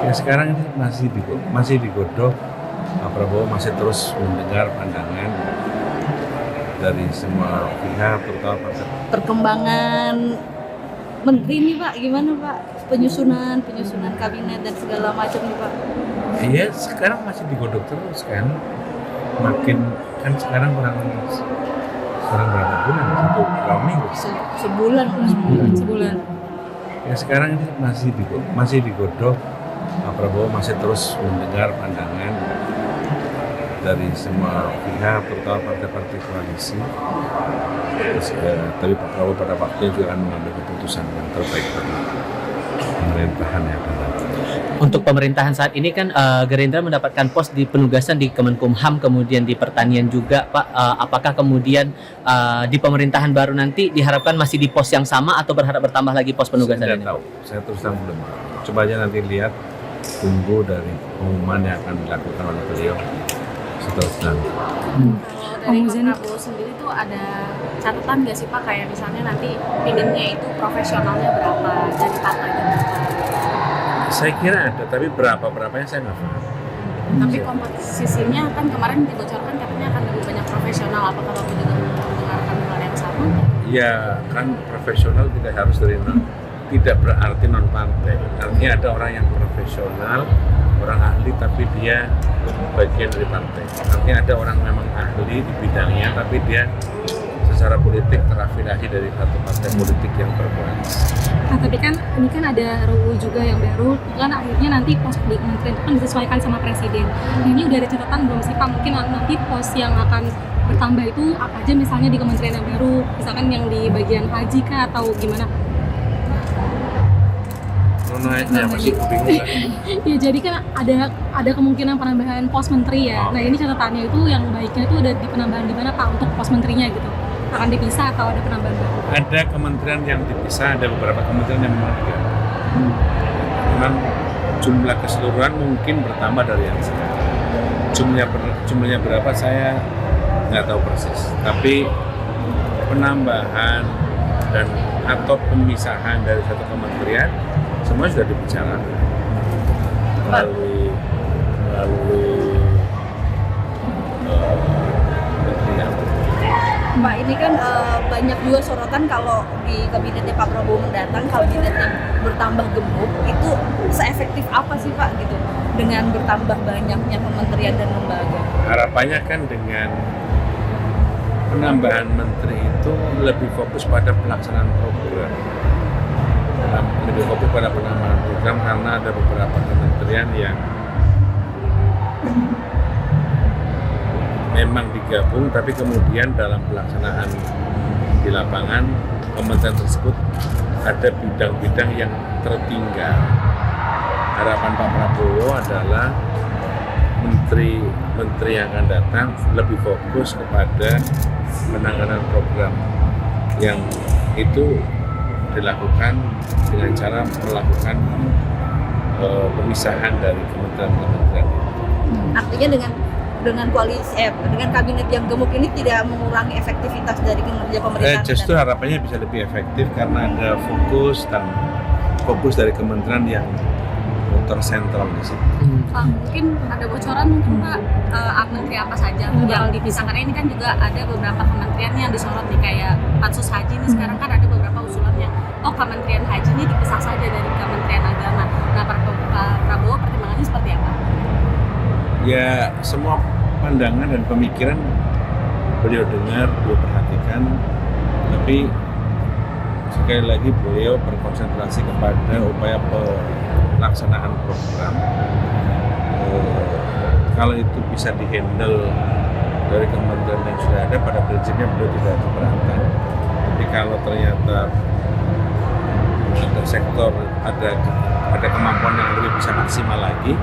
Ya sekarang ini masih digodok. Pak Prabowo masih terus mendengar pandangan dari semua pihak, terutama partai. Perkembangan menteri nih Pak, gimana Pak? Penyusunan kabinet dan segala macam nih Pak. Iya, sekarang masih digodok terus kan. Makin kan sekarang kurang berapa bulan? Berapa minggu? Sebulan. Ya sekarang ini masih digodok. Pak Prabowo masih terus mendengar pandangan dari semua pihak, terutama partai-partai koalisi. Tapi Pak Prabowo pada waktunya juga akan mengambil keputusan yang terbaik bagi pemerintahan yang akan datang. Untuk pemerintahan saat ini kan Gerindra mendapatkan pos di penugasan di Kemenkumham, kemudian di Pertanian juga, Pak. Apakah kemudian di pemerintahan baru nanti diharapkan masih di pos yang sama atau berharap bertambah lagi pos penugasan Saya ini? tidak tahu, saya terus terang belum. Coba aja nanti lihat, tunggu dari pengumuman yang akan dilakukan oleh beliau seterusnya. Dari Pak Prabowo sendiri tuh ada catatan nggak sih Pak, kayak misalnya nanti pinimnya itu profesionalnya berapa, dari partainya berapa? Saya kira ada, tapi berapanya saya nggak paham. Tapi komposisinya kan kemarin dibocorkan katanya akan lebih banyak profesional, apakah Bapak juga mendengarkan hal yang sama? Ya kan profesional tidak berarti non partai. Artinya ada orang yang profesional, orang ahli tapi dia bagian dari partai. Artinya ada orang memang ahli di bidangnya tapi dia secara politik terafiliasi dari satu partai politik yang berkoalisi. Nah, tapi kan ini kan ada RUU juga yang baru, kan akhirnya nanti pos di kementerian itu kan disesuaikan sama presiden. Nah, ini udah ada catatan belum sih Pak? Mungkin nanti pos yang akan bertambah itu apa aja misalnya di kementerian yang baru, misalkan yang di bagian haji kah atau gimana? Masih bingung. Ya jadi kan ada kemungkinan penambahan pos menteri ya. Nah ini catatannya itu yang baiknya itu ada di penambahan di mana Pak untuk pos menterinya gitu? Akan dipisah atau ada penambahan baru? Ada kementerian yang dipisah, ada beberapa kementerian yang memang diganti. Memang jumlah keseluruhan mungkin bertambah dari yang sekarang. Jumlahnya berapa saya nggak tahu persis. Tapi penambahan dan atau pemisahan dari satu kementerian semua sudah dibicarakan melalui kementerian. Pak, ini kan banyak juga sorotan kalau di kabinetnya Pak Prabowo mendatang, kabinetnya bertambah gemuk, itu seefektif apa sih Pak gitu dengan bertambah banyaknya kementerian dan lembaga? Harapannya kan dengan penambahan menteri itu lebih fokus pada pelaksanaan program, lebih fokus pada penambahan program karena ada beberapa kementerian yang memang digabung tapi kemudian dalam pelaksanaan di lapangan kementerian tersebut ada bidang-bidang yang tertinggal. Harapan Pak Prabowo adalah menteri yang akan datang lebih fokus kepada penanganan program yang itu dilakukan dengan cara melakukan pemisahan dari kementerian-kementerian itu. Artinya dengan koalisi dengan kabinet yang gemuk ini tidak mengurangi efektivitas dari kinerja pemerintahan. Justru harapannya bisa lebih efektif karena ada fokus dari kementerian yang tersentral di situ. Pak, mungkin ada bocoran mungkin Pak, menteri apa saja yang dipisah, karena ini kan juga ada beberapa kementerian yang disorot nih, kayak Pansus Haji nih sekarang kan ada beberapa usulannya, Kementerian Haji ini dipisah saja dari Kementerian Agama. Nah, Pak Prabowo pertimbangannya seperti apa? Ya, semua pandangan dan pemikiran beliau dengar, beliau perhatikan, tapi sekali lagi beliau berkonsentrasi kepada upaya pelaksanaan program. Kalau itu bisa dihandle dari kementerian yang sudah ada, pada prinsipnya beliau tidak keberatan. Tapi kalau ternyata ada sektor ada kemampuan yang lebih bisa maksimal lagi,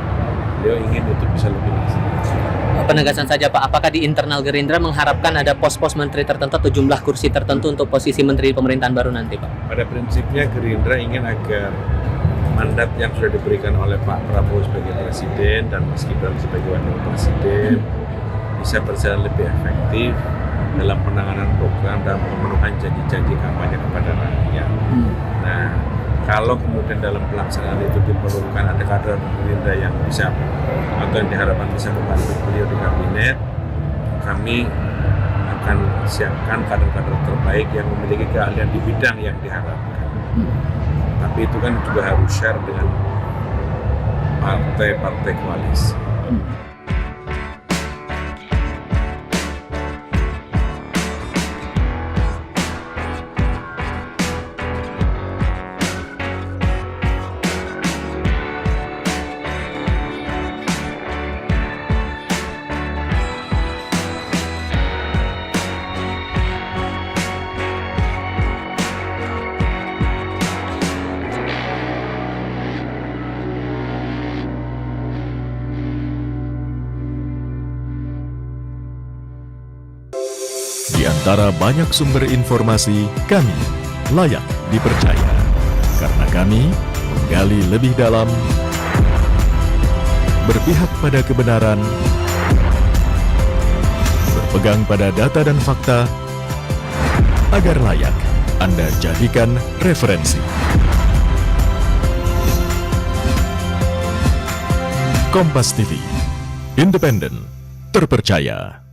beliau ingin itu bisa lebih maksimal. Penegasan saja Pak, apakah di internal Gerindra mengharapkan ada pos-pos menteri tertentu atau jumlah kursi tertentu untuk posisi menteri pemerintahan baru nanti Pak? Pada prinsipnya Gerindra ingin agar mandat yang sudah diberikan oleh Pak Prabowo sebagai presiden dan Mas Gibran sebagai wakil presiden bisa berjalan lebih efektif dalam penanganan program dan pemenuhan janji-janji kampanye kepada rakyat. Nah, Kalau kemudian dalam pelaksanaan itu diperlukan ada kader Gerindra yang bisa atau yang diharapkan bisa membantu beliau di kabinet, kami akan siapkan kader-kader terbaik yang memiliki keahlian di bidang yang diharapkan. Tapi itu kan juga harus share dengan partai-partai koalisi. Di antara banyak sumber informasi, kami layak dipercaya. Karena kami menggali lebih dalam, berpihak pada kebenaran, berpegang pada data dan fakta, agar layak Anda jadikan referensi. Kompas TV, independen, terpercaya.